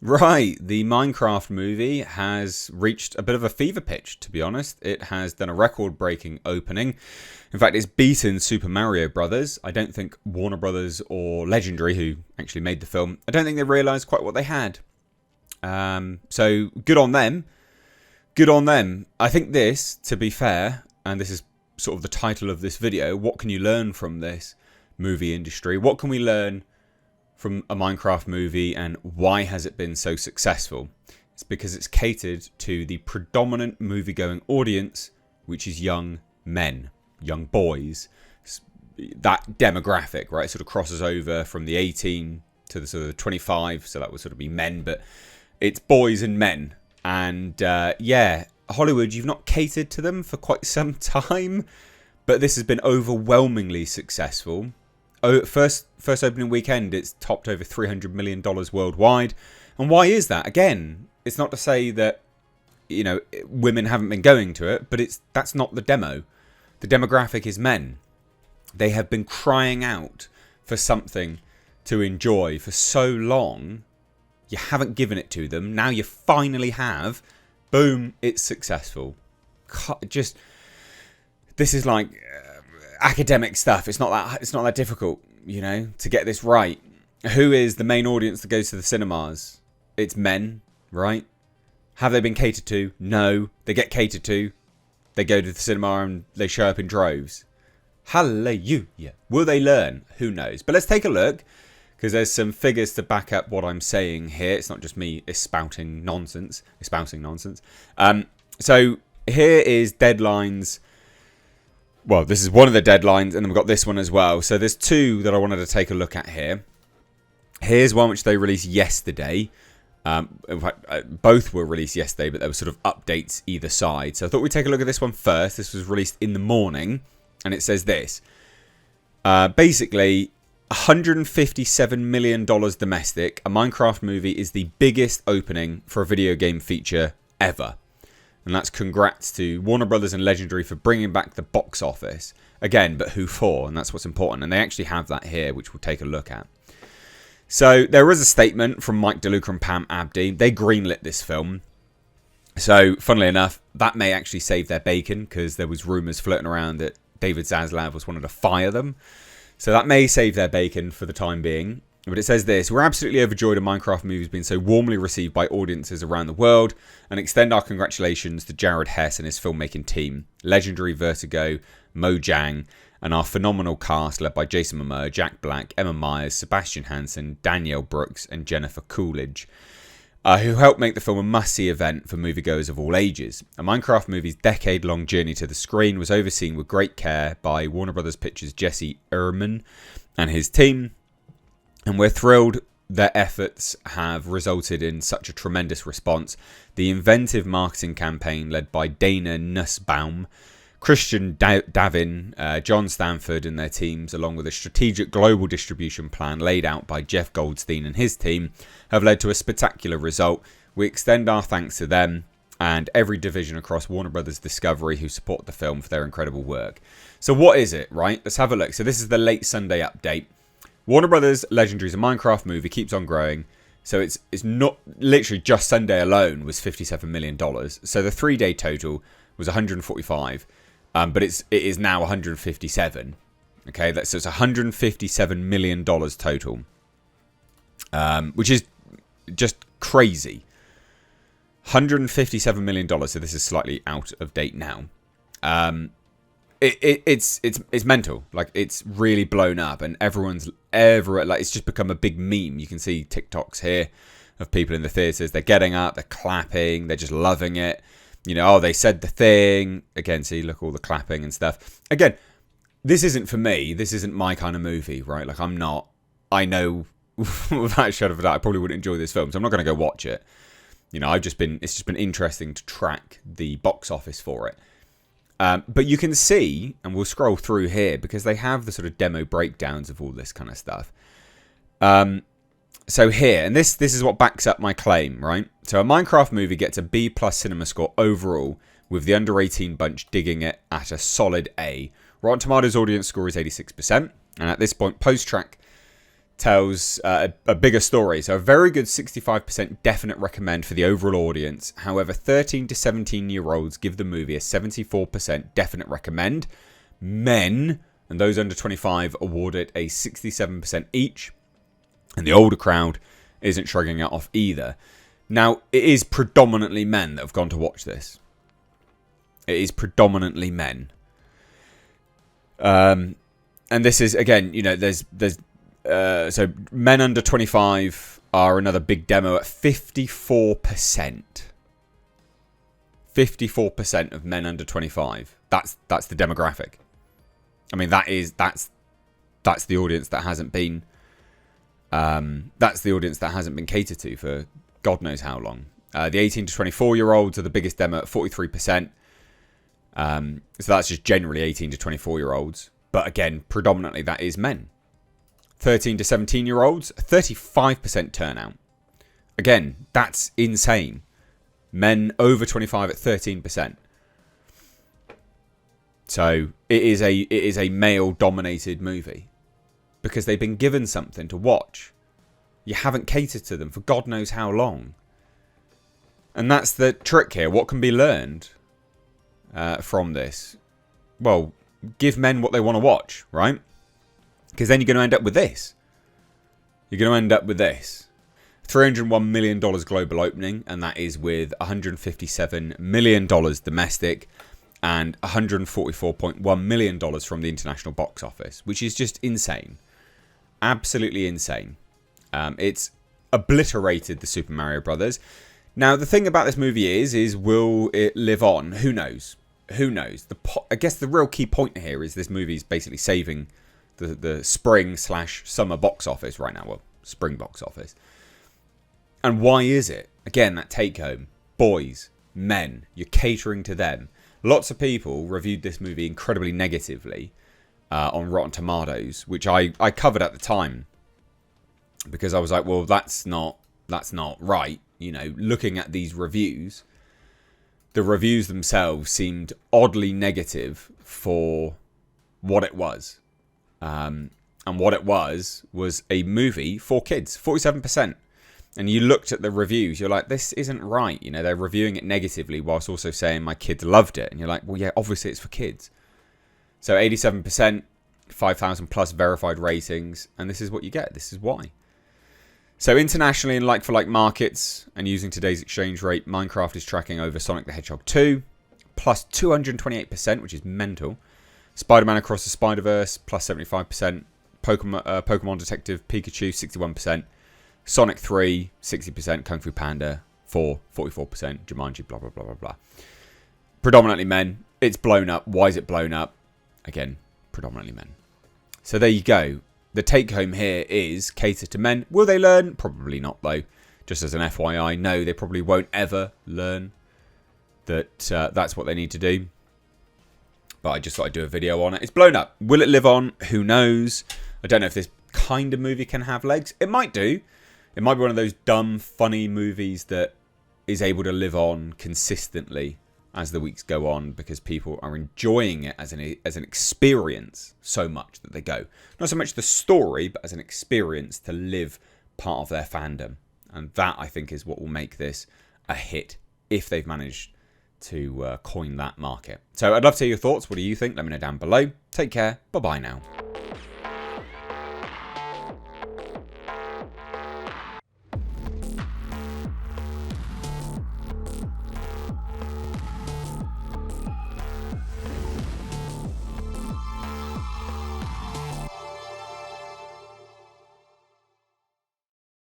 Right, the Minecraft movie has reached a bit of a fever pitch, to be honest. It has done a record-breaking opening. In fact, it's beaten Super Mario Brothers. I don't think Warner Brothers or Legendary, who actually made the film, I don't think they realised quite what they had. So, good on them. Good on them. I think this, to be fair, and this is sort of the title of this video, what can you learn from this movie industry? What can we learn from a Minecraft movie, and why has it been so successful? It's because it's catered to the predominant movie-going audience, which is young men, young boys. That demographic, right, sort of crosses over from the 18 to the sort of 25, so that would sort of be men, but it's boys and men. And yeah, Hollywood, you've not catered to them for quite some time, but this has been overwhelmingly successful. First opening weekend, it's topped over $300 million worldwide. And why is that? Again, it's not to say that, you know, women haven't been going to it, but that's not the demo. The demographic is men. They have been crying out for something to enjoy for so long. You haven't given it to them. Now you finally have. Boom, it's successful. This is like academic stuff. It's not that difficult, you know, to get this right. Who is the main audience that goes to the cinemas? It's men, right? Have they been catered to? No. They get catered to. They go to the cinema and they show up in droves. Hallelujah. Will they learn? Who knows? But let's take a look, because there's some figures to back up what I'm saying here. It's not just me espousing nonsense. So here is deadlines. Well, this is one of the deadlines, and then we've got this one as well. So there's two that I wanted to take a look at here. Here's one which they released yesterday. In fact, both were released yesterday, but there were sort of updates either side. So I thought we'd take a look at this one first. This was released in the morning, and it says this. Basically, $157 million domestic. A Minecraft movie is the biggest opening for a video game feature ever. And that's congrats to Warner Brothers and Legendary for bringing back the box office. Again, but who for? And that's what's important. And they actually have that here, which we'll take a look at. So there is a statement from Mike DeLuca and Pam Abdi. They greenlit this film. So, funnily enough, that may actually save their bacon, because there was rumours floating around that David Zaslav was wanting to fire them. So that may save their bacon for the time being. But it says this: we're absolutely overjoyed a Minecraft movie has been so warmly received by audiences around the world, and extend our congratulations to Jared Hess and his filmmaking team, Legendary, Vertigo, Mojang, and our phenomenal cast led by Jason Momoa, Jack Black, Emma Myers, Sebastian Hansen, Danielle Brooks, and Jennifer Coolidge, who helped make the film a must-see event for moviegoers of all ages. A Minecraft movie's decade-long journey to the screen was overseen with great care by Warner Brothers Pictures' Jesse Ehrman and his team, and we're thrilled their efforts have resulted in such a tremendous response. The inventive marketing campaign led by Dana Nussbaum, Christian Davin, John Stanford and their teams, along with a strategic global distribution plan laid out by Jeff Goldstein and his team, have led to a spectacular result. We extend our thanks to them and every division across Warner Brothers Discovery who support the film for their incredible work. So what is it, right? Let's have a look. So this is the late Sunday update. Warner Brothers Legendary's a Minecraft movie, keeps on growing. So it's not literally just Sunday alone was $57 million. So the 3-day total was 145, but it is now 157. Okay, so it's $157 million total, which is just crazy. $157 million. So this is slightly out of date now. It's mental. Like, it's really blown up, and everyone's like, it's just become a big meme. You can see TikToks here of people in the theaters. They're getting up, they're clapping, they're just loving it. You know, oh, they said the thing again. See, look, all the clapping and stuff. Again, this isn't for me. This isn't my kind of movie, right? Like, I'm not. I know without a shadow of a doubt, I probably wouldn't enjoy this film, so I'm not going to go watch it. You know, it's just been interesting to track the box office for it. But you can see, and we'll scroll through here because they have the sort of demo breakdowns of all this kind of stuff. So here, and this is what backs up my claim, right? So a Minecraft movie gets a B+ cinema score overall, with the under 18 bunch digging it at a solid A. Rotten Tomatoes audience score is 86%, and at this point, post-track tells a bigger story. So a very good 65% definite recommend for the overall audience. However, 13 to 17-year-olds give the movie a 74% definite recommend. Men, and those under 25, award it a 67% each. And the older crowd isn't shrugging it off either. Now, it is predominantly men that have gone to watch this. It is predominantly men. And this is, again, you know, there's so men under 25 are another big demo at 54%. 54% of men under 25. That's the demographic. I mean, that's the audience that hasn't been catered to for God knows how long. The 18 to 24-year-olds are the biggest demo at 43%. So that's just generally 18 to 24-year-olds. But again, predominantly that is men. 13 to 17-year-olds, 35% turnout. Again, that's insane. Men over 25 at 13%. So it is a male-dominated movie because they've been given something to watch. You haven't catered to them for God knows how long. And that's the trick here. What can be learned from this? Well, give men what they want to watch, right? Because then you're going to end up with this. You're going to end up with this. $301 million global opening, and that is with $157 million domestic and $144.1 million from the international box office, which is just insane. Absolutely insane. It's obliterated the Super Mario Brothers. Now, the thing about this movie is will it live on? Who knows? Who knows? I guess the real key point here is this movie is basically saving the spring/summer box office right now. Well, spring box office. And why is it? Again, that take home. Boys, men, you're catering to them. Lots of people reviewed this movie incredibly negatively on Rotten Tomatoes, which I covered at the time. Because I was like, well, that's not right. You know, looking at these reviews, the reviews themselves seemed oddly negative for what it was. And what it was a movie for kids, 47%. And you looked at the reviews, you're like, this isn't right. You know, they're reviewing it negatively whilst also saying my kids loved it. And you're like, well, yeah, obviously it's for kids. So 87%, 5,000 plus verified ratings. And this is what you get. This is why. So internationally in like-for-like markets and using today's exchange rate, Minecraft is tracking over Sonic the Hedgehog 2, plus 228%, which is mental. Spider-Man Across the Spider-Verse, plus 75%. Pokemon Detective Pikachu, 61%. Sonic 3, 60%. Kung Fu Panda 4, 44%. Jumanji, blah, blah, blah, blah, blah. Predominantly men. It's blown up. Why is it blown up? Again, predominantly men. So there you go. The take-home here is cater to men. Will they learn? Probably not, though. Just as an FYI, no, they probably won't ever learn that that's what they need to do. But I just thought I'd do a video on it. It's blown up. Will it live on? Who knows? I don't know if this kind of movie can have legs. It might do. It might be one of those dumb, funny movies that is able to live on consistently as the weeks go on because people are enjoying it as an experience so much that they go. Not so much the story, but as an experience to live part of their fandom. And that, I think, is what will make this a hit if they've managed to coin that market. So I'd love to hear your thoughts. What do you think? Let me know down below. Take care. Bye-bye now.